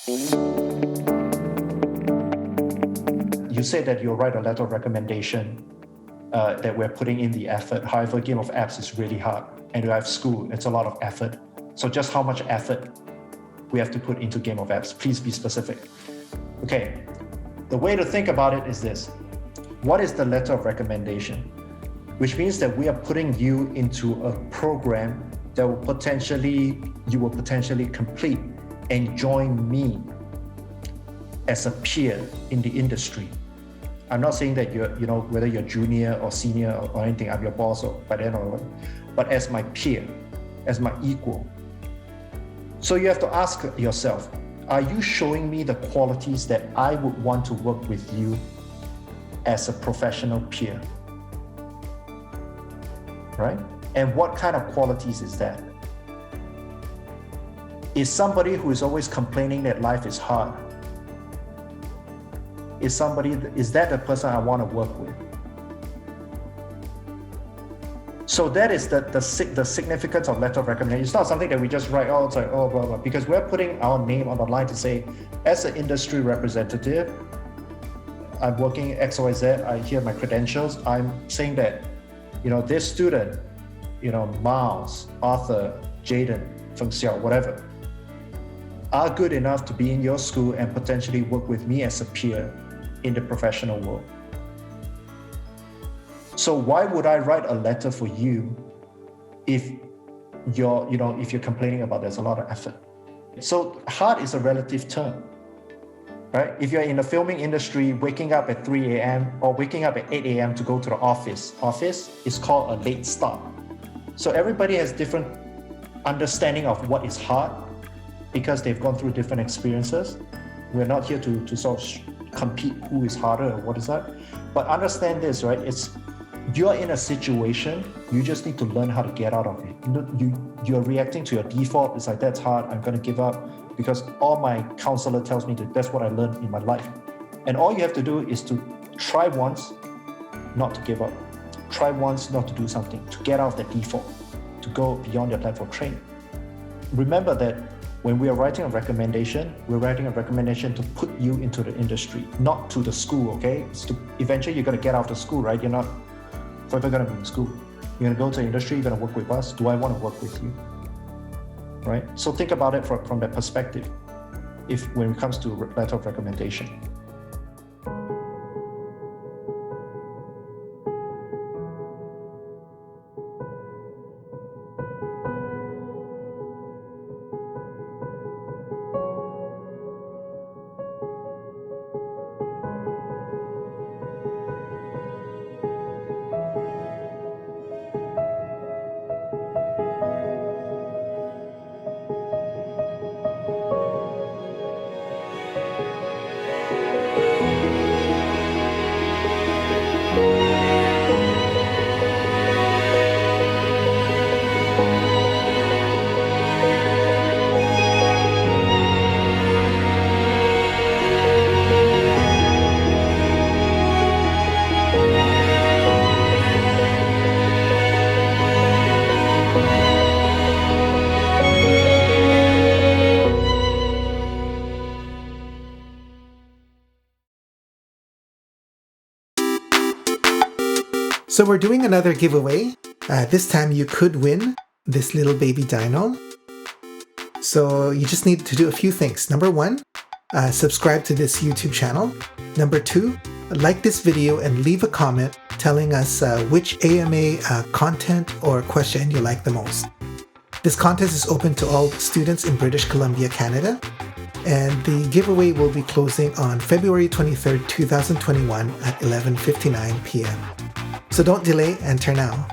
You say that you'll write a letter of recommendation, that we're putting in the effort. However, Game of Apps is really hard, and you have school, it's a lot of effort. So just how much effort we have to put into Game of Apps? Please be specific. Okay, the way to think about it is this. What is the letter of recommendation? Which means that we are putting you into a program that you will potentially complete and join me as a peer in the industry. I'm not saying that whether you're junior or senior or anything, I'm your boss or by the end of it, but as my peer, as my equal. So you have to ask yourself, are you showing me the qualities that I would want to work with you as a professional peer? Right? And what kind of qualities is that? Is somebody who is always complaining that life is hard? Is that the person I want to work with? So that is the significance of letter of recommendation. It's not something that we just write, it's like, blah, blah, because we're putting our name on the line to say, as an industry representative, I'm working XYZ, I hear my credentials, I'm saying that, this student, Miles, Arthur, Jaden, Feng Xiao, whatever, are good enough to be in your school and potentially work with me as a peer in the professional world. So why would I write a letter for you if you're complaining about there's a lot of effort? So hard is a relative term, right? If you're in the filming industry, waking up at 3 a.m. or waking up at 8 a.m. to go to the office is called a late start. So everybody has different understanding of what is hard because they've gone through different experiences. We're not here to sort of compete who is harder or what is that. But understand this, right? You're in a situation, you just need to learn how to get out of it. You're reacting to your default. It's like, that's hard, I'm gonna give up, because all my counselor tells me that's what I learned in my life. And all you have to do is to try once, not to give up. Try once not to do something, to get out of the default, to go beyond your platform training. Remember that when we are writing a recommendation, we're writing a recommendation to put you into the industry, not to the school, okay? Eventually you're gonna get out of school, right? You're not forever gonna be in school. You're gonna go to the industry, you're gonna work with us. Do I wanna work with you? Right? So think about it from that perspective, when it comes to letter of recommendation. So we're doing another giveaway. This time you could win this little baby dino. So you just need to do a few things. Number one, subscribe to this YouTube channel. Number two, like this video and leave a comment telling us which AMA content or question you like the most. This contest is open to all students in British Columbia, Canada. And the giveaway will be closing on February 23rd, 2021 at 11:59 p.m. So don't delay, enter now.